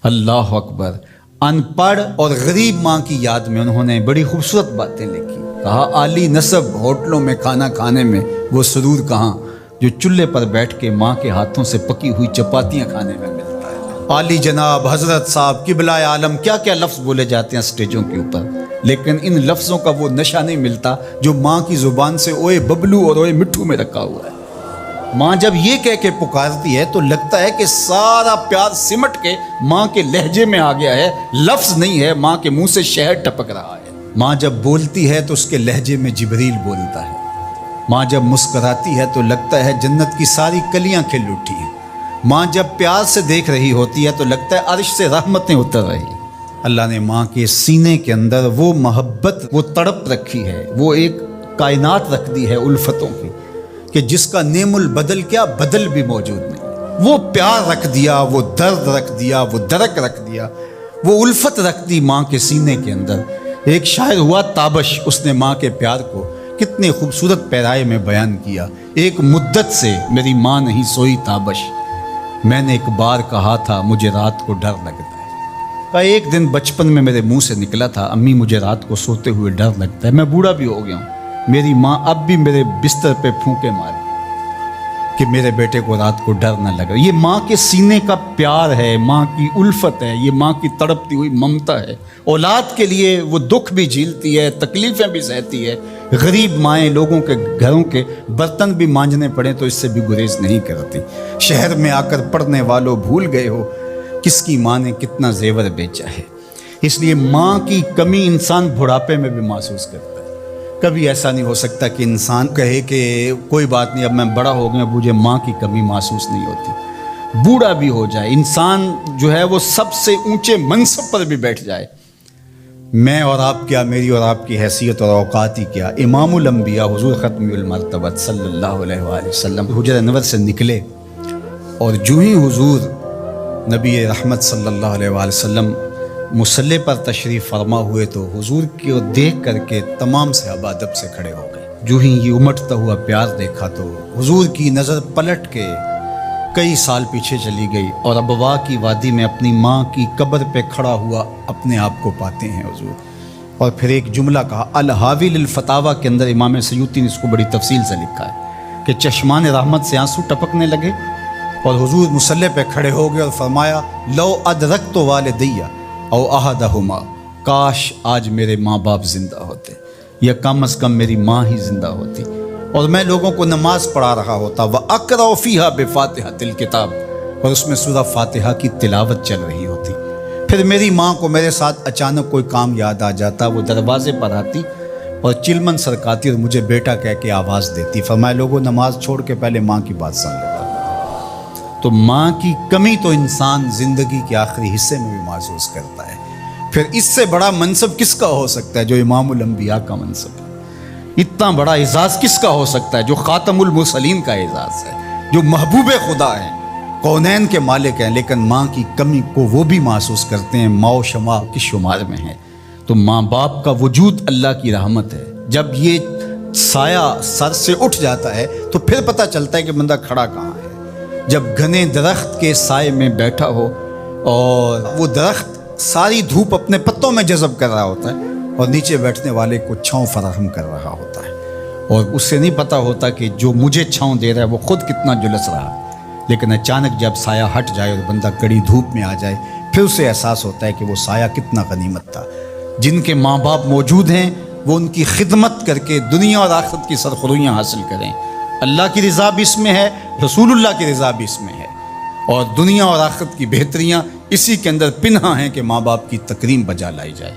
اللہ اکبر۔ ان پڑھ اور غریب ماں کی یاد میں انہوں نے بڑی خوبصورت باتیں لکھی۔ کہا عالی نسب ہوٹلوں میں کھانا کھانے میں وہ سرور کہاں جو چولہے پر بیٹھ کے ماں کے ہاتھوں سے پکی ہوئی چپاتیاں کھانے میں ملتا ہے۔ عالی جناب، حضرت صاحب، قبلہ عالم، کیا کیا لفظ بولے جاتے ہیں سٹیجوں کے اوپر، لیکن ان لفظوں کا وہ نشہ نہیں ملتا جو ماں کی زبان سے اوئے ببلو اور اوئے مٹھو میں رکھا ہوا ہے۔ ماں جب یہ کہہ کے پکارتی ہے تو لگتا ہے کہ سارا پیار سمٹ کے ماں کے لہجے میں آ گیا ہے، لفظ نہیں ہے، ماں کے منہ سے شہد ٹپک رہا ہے۔ ماں جب بولتی ہے تو اس کے لہجے میں جبریل بولتا ہے۔ ماں جب مسکراتی ہے تو لگتا ہے جنت کی ساری کلیاں کھل اٹھی ہیں۔ ماں جب پیار سے دیکھ رہی ہوتی ہے تو لگتا ہے عرش سے رحمتیں اتر رہی ہیں۔ اللہ نے ماں کے سینے کے اندر وہ محبت، وہ تڑپ رکھی ہے، وہ ایک کائنات رکھ دی ہے الفتوں کی، کہ جس کا نعم البدل کیا بدل بھی موجود نہیں۔ وہ پیار رکھ دیا، وہ درد رکھ دیا، وہ درک رکھ دیا، وہ الفت رکھ دی ماں کے سینے کے اندر۔ ایک شاعر ہوا تابش، اس نے ماں کے پیار کو کتنے خوبصورت پیرائے میں بیان کیا۔ ایک مدت سے میری ماں نہیں سوئی تابش، میں نے ایک بار کہا تھا مجھے رات کو ڈر لگتا ہے۔ ایک دن بچپن میں میرے منہ سے نکلا تھا امی مجھے رات کو سوتے ہوئے ڈر لگتا ہے۔ میں بوڑھا بھی ہو گیا ہوں، میری ماں اب بھی میرے بستر پہ پھونکے مارے کہ میرے بیٹے کو رات کو ڈر نہ لگا۔ یہ ماں کے سینے کا پیار ہے، ماں کی الفت ہے، یہ ماں کی تڑپتی ہوئی ممتا ہے۔ اولاد کے لیے وہ دکھ بھی جھیلتی ہے، تکلیفیں بھی سہتی ہے۔ غریب مائیں لوگوں کے گھروں کے برتن بھی مانجنے پڑیں تو اس سے بھی گریز نہیں کرتی۔ شہر میں آ کر پڑھنے والوں بھول گئے ہو کس کی ماں نے کتنا زیور بیچا ہے۔ اس لیے ماں کی کمی انسان بڑھاپے میں بھی محسوس کرتا ہے۔ کبھی ایسا نہیں ہو سکتا کہ انسان کہے کہ کوئی بات نہیں اب میں بڑا ہو گیا، مجھے ماں کی کمی محسوس نہیں ہوتی۔ بوڑھا بھی ہو جائے انسان جو ہے وہ سب سے اونچے منصب پر بھی بیٹھ جائے، میں اور آپ کیا، میری اور آپ کی حیثیت اور اوقات ہی کیا۔ امام الانبیاء حضور ختم المرتبہ صلی اللہ علیہ وآلہ وسلم حجرہ انور سے نکلے اور جو ہی حضور نبی رحمت صلی اللہ علیہ وآلہ وسلم مصلی پر تشریف فرما ہوئے تو حضور کو دیکھ کر کے تمام صحابہ ادب سے کھڑے ہو گئے۔ جو ہی یہ امٹتا ہوا پیار دیکھا تو حضور کی نظر پلٹ کے کئی سال پیچھے چلی گئی اور ابوا کی وادی میں اپنی ماں کی قبر پہ کھڑا ہوا اپنے آپ کو پاتے ہیں حضور۔ اور پھر ایک جملہ کہا، الحاوی للفتاوی کے اندر امام سیوطی نے اس کو بڑی تفصیل سے لکھا ہے کہ چشمان رحمت سے آنسو ٹپکنے لگے اور حضور مصلی پہ کھڑے ہو گئے اور فرمایا لو ادرکت والدیہ او احدہما، کاش آج میرے ماں باپ زندہ ہوتے یا کم از کم میری ماں ہی زندہ ہوتی اور میں لوگوں کو نماز پڑھا رہا ہوتا، وَأَقْرَأُ فِيهَا بِفَاتِحَةِ الْكِتَابِ، اور اس میں سورہ فاتحہ کی تلاوت چل رہی ہوتی۔ پھر میری ماں کو میرے ساتھ اچانک کوئی کام یاد آ جاتا، وہ دروازے پر آتی اور چلمن سرکاتی اور مجھے بیٹا کہہ کے آواز دیتی، فرمایا لوگوں نماز چھوڑ کے پہلے ماں کی بات سن لیتا۔ تو ماں کی کمی تو انسان زندگی کے آخری حصے میں بھی محسوس کرتا ہے۔ پھر اس سے بڑا منصب کس کا ہو سکتا ہے جو امام الانبیاء کا منصب ہے؟ اتنا بڑا اعزاز کس کا ہو سکتا ہے جو خاتم المرسلین کا اعزاز ہے، جو محبوب خدا ہیں، کونین کے مالک ہیں، لیکن ماں کی کمی کو وہ بھی محسوس کرتے ہیں، ماں و شمع کے شمار میں ہیں۔ تو ماں باپ کا وجود اللہ کی رحمت ہے۔ جب یہ سایہ سر سے اٹھ جاتا ہے تو پھر پتہ چلتا ہے کہ بندہ کھڑا کہاں ہے۔ جب گھنے درخت کے سائے میں بیٹھا ہو اور وہ درخت ساری دھوپ اپنے پتوں میں جذب کر رہا ہوتا ہے اور نیچے بیٹھنے والے کو چھاؤں فراہم کر رہا ہوتا ہے، اور اس سے نہیں پتہ ہوتا کہ جو مجھے چھاؤں دے رہا ہے وہ خود کتنا جلس رہا ہے، لیکن اچانک جب سایہ ہٹ جائے اور بندہ کڑی دھوپ میں آ جائے پھر اسے احساس ہوتا ہے کہ وہ سایہ کتنا غنیمت تھا۔ جن کے ماں باپ موجود ہیں وہ ان کی خدمت کر کے دنیا اور آخرت کی سرخرویاں حاصل کریں۔ اللہ کی رضا بھی اس میں ہے، رسول اللہ کی رضا بھی اس میں ہے، اور دنیا اور آخرت کی بہتریاں اسی کے اندر پنہاں ہیں کہ ماں باپ کی تکریم بجا لائی جائے۔